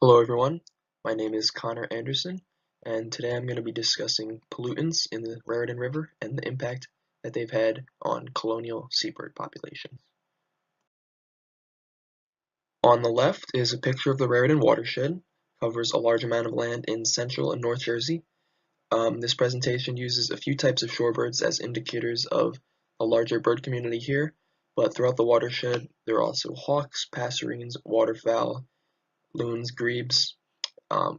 Hello everyone, my name is Connor Anderson, and today I'm going to be discussing pollutants in the Raritan River and the impact that they've had on colonial seabird populations. On the left is a picture of the Raritan Watershed, covers a large amount of land in central and north Jersey. This presentation uses a few types of shorebirds as indicators of a larger bird community here, but throughout the watershed there are also hawks, passerines, waterfowl, loons, grebes,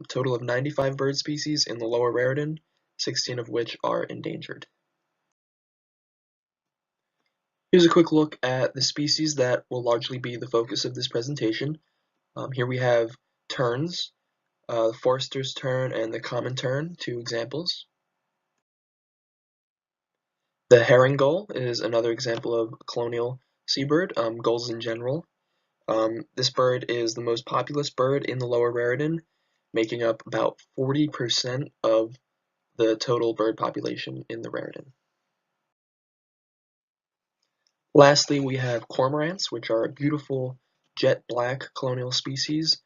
total of 95 bird species in the Lower Raritan, 16 of which are endangered. Here's a quick look at the species that will largely be the focus of this presentation. Here we have terns, the forester's tern and the common tern, two examples. The herring gull is another example of a colonial seabird, gulls in general. This bird is the most populous bird in the Lower Raritan, making up about 40% of the total bird population in the Raritan. Lastly, we have cormorants, which are a beautiful jet black colonial species.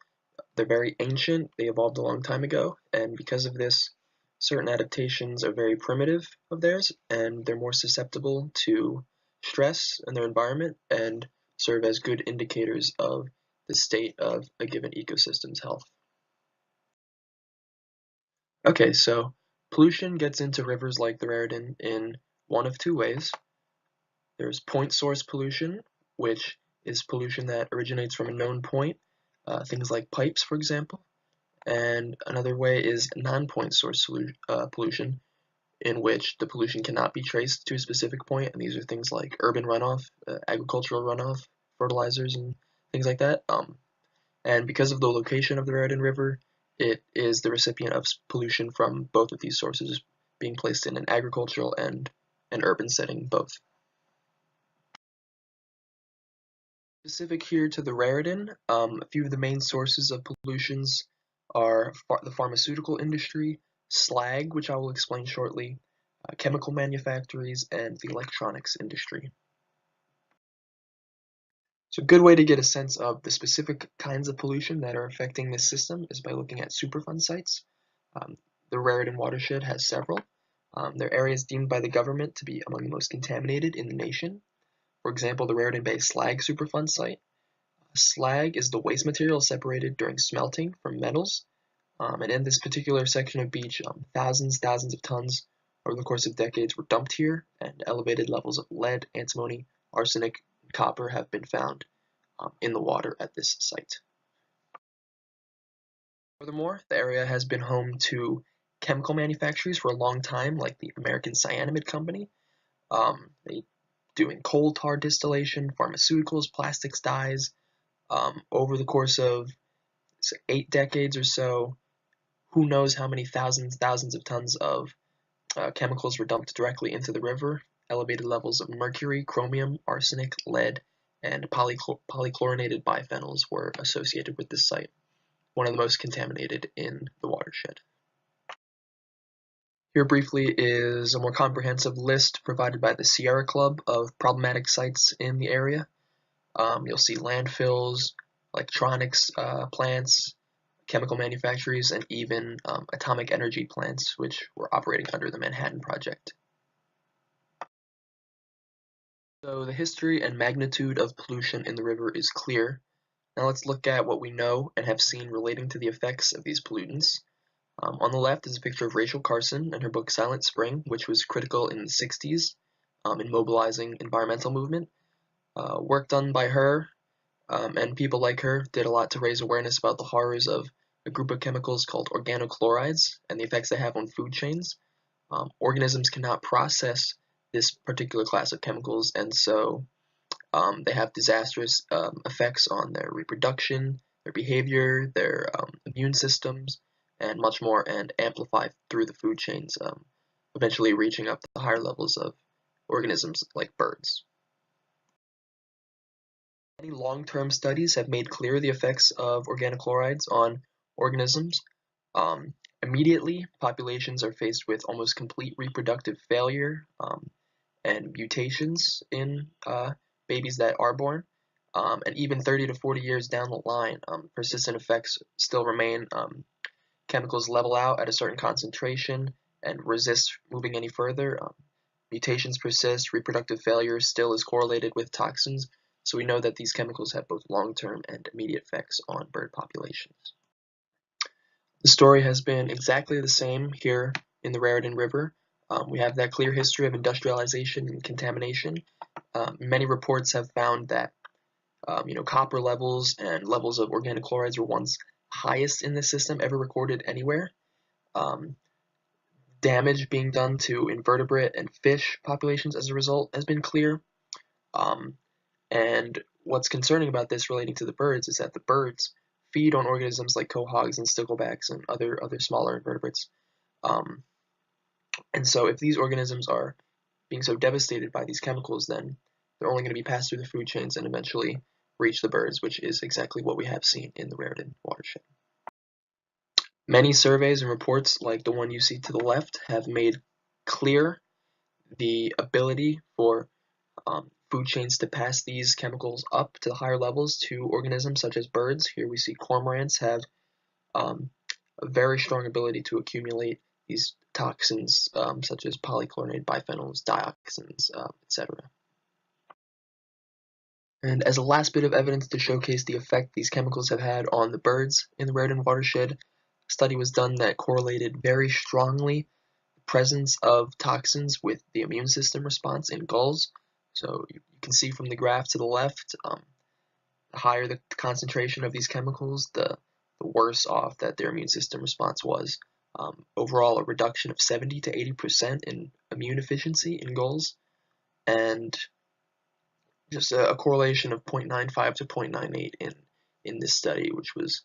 They're very ancient, they evolved a long time ago, and because of this, certain adaptations are very primitive of theirs, and they're more susceptible to stress in their environment and serve as good indicators of the state of a given ecosystem's health. Okay, so pollution gets into rivers like the Raritan in one of two ways. There's point source pollution, which is pollution that originates from a known point, things like pipes, for example. And another way is non-point source pollution, in which the pollution cannot be traced to a specific point, and these are things like urban runoff, agricultural runoff, fertilizers, and things like that. And because of the location of the Raritan River, it is the recipient of pollution from both of these sources, being placed in an agricultural and an urban setting, both. Specific here to the Raritan, a few of the main sources of pollutions are the pharmaceutical industry, slag, which I will explain shortly, chemical manufactories, and the electronics industry. So a good way to get a sense of the specific kinds of pollution that are affecting this system is by looking at Superfund sites. The Raritan watershed has several. They're areas deemed by the government to be among the most contaminated in the nation. For example, the Raritan Bay Slag Superfund site. Slag is the waste material separated during smelting from metals, and in this particular section of beach, thousands of tons over the course of decades were dumped here, and elevated levels of lead, antimony, arsenic, and copper have been found in the water at this site. Furthermore, the area has been home to chemical manufactories for a long time, like the American Cyanamide Company. They doing coal tar distillation, pharmaceuticals, plastics, dyes. Over the course of 8 decades or so, who knows how many thousands of tons of chemicals were dumped directly into the river. Elevated levels of mercury, chromium, arsenic, lead, and polychlorinated biphenyls were associated with this site, one of the most contaminated in the watershed. Here briefly is a more comprehensive list provided by the Sierra Club of problematic sites in the area. You'll see landfills, electronics plants, chemical manufactories, and even atomic energy plants, which were operating under the Manhattan Project. So the history and magnitude of pollution in the river is clear. Now let's look at what we know and have seen relating to the effects of these pollutants. On the left is a picture of Rachel Carson and her book Silent Spring, which was critical in the 60s in mobilizing environmental movement. Work done by her and people like her did a lot to raise awareness about the horrors of a group of chemicals called organochlorides and the effects they have on food chains. Organisms cannot process this particular class of chemicals, and so they have disastrous effects on their reproduction, their behavior, their immune systems, and much more, and amplify through the food chains, eventually reaching up to the higher levels of organisms like birds. Many long-term studies have made clear the effects of organochlorides on organisms. Immediately, populations are faced with almost complete reproductive failure and mutations in babies that are born. and even 30 to 40 years down the line, persistent effects still remain. Chemicals level out at a certain concentration and resist moving any further. Mutations persist, reproductive failure still is correlated with toxins, so we know that these chemicals have both long-term and immediate effects on bird populations. The story has been exactly the same here in the Raritan River. We have that clear history of industrialization and contamination. Many reports have found that copper levels and levels of organic chlorides were once highest in the system ever recorded anywhere. Damage being done to invertebrate and fish populations as a result has been clear. And what's concerning about this relating to the birds is that the birds feed on organisms like quahogs and sticklebacks and other smaller invertebrates. And so if these organisms are being so devastated by these chemicals, then they're only going to be passed through the food chains and eventually reach the birds, which is exactly what we have seen in the Raritan watershed. Many surveys and reports, like the one you see to the left, have made clear the ability for food chains to pass these chemicals up to the higher levels to organisms such as birds. Here we see cormorants have a very strong ability to accumulate these toxins such as polychlorinated biphenyls, dioxins, etc. And as a last bit of evidence to showcase the effect these chemicals have had on the birds in the Raritan watershed, a study was done that correlated very strongly the presence of toxins with the immune system response in gulls. So you can see from the graph to the left, the higher the concentration of these chemicals, the worse off that their immune system response was. Overall, a reduction of 70 to 80% in immune efficiency in gulls, and just a correlation of 0.95 to 0.98 in this study, which was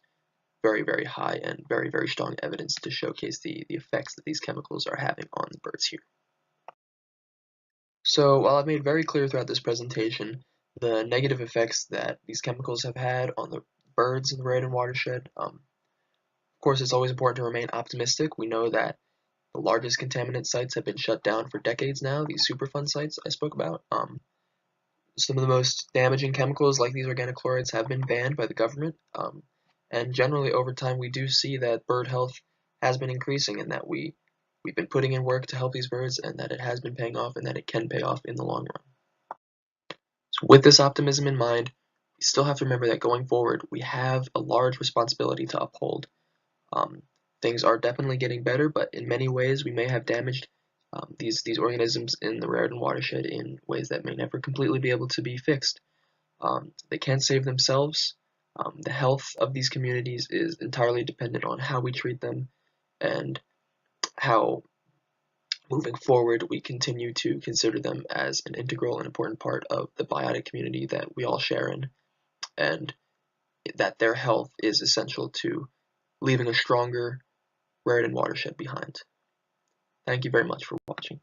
very, very high and very, very strong evidence to showcase the effects that these chemicals are having on the birds here. So while I've made very clear throughout this presentation the negative effects that these chemicals have had on the birds in the Raritan watershed, of course it's always important to remain optimistic. We know that the largest contaminant sites have been shut down for decades now, these Superfund sites I spoke about. Some of the most damaging chemicals, like these organic chlorides, have been banned by the government, and generally over time we do see that bird health has been increasing and that we've been putting in work to help these birds and that it has been paying off and that it can pay off in the long run. So with this optimism in mind, we still have to remember that going forward we have a large responsibility to uphold. Things are definitely getting better, but in many ways we may have damaged these organisms in the Raritan watershed in ways that may never completely be able to be fixed. They can't save themselves. The health of these communities is entirely dependent on how we treat them and how, moving forward, we continue to consider them as an integral and important part of the biotic community that we all share in, and that their health is essential to leaving a stronger Raritan watershed behind. Thank you very much for watching.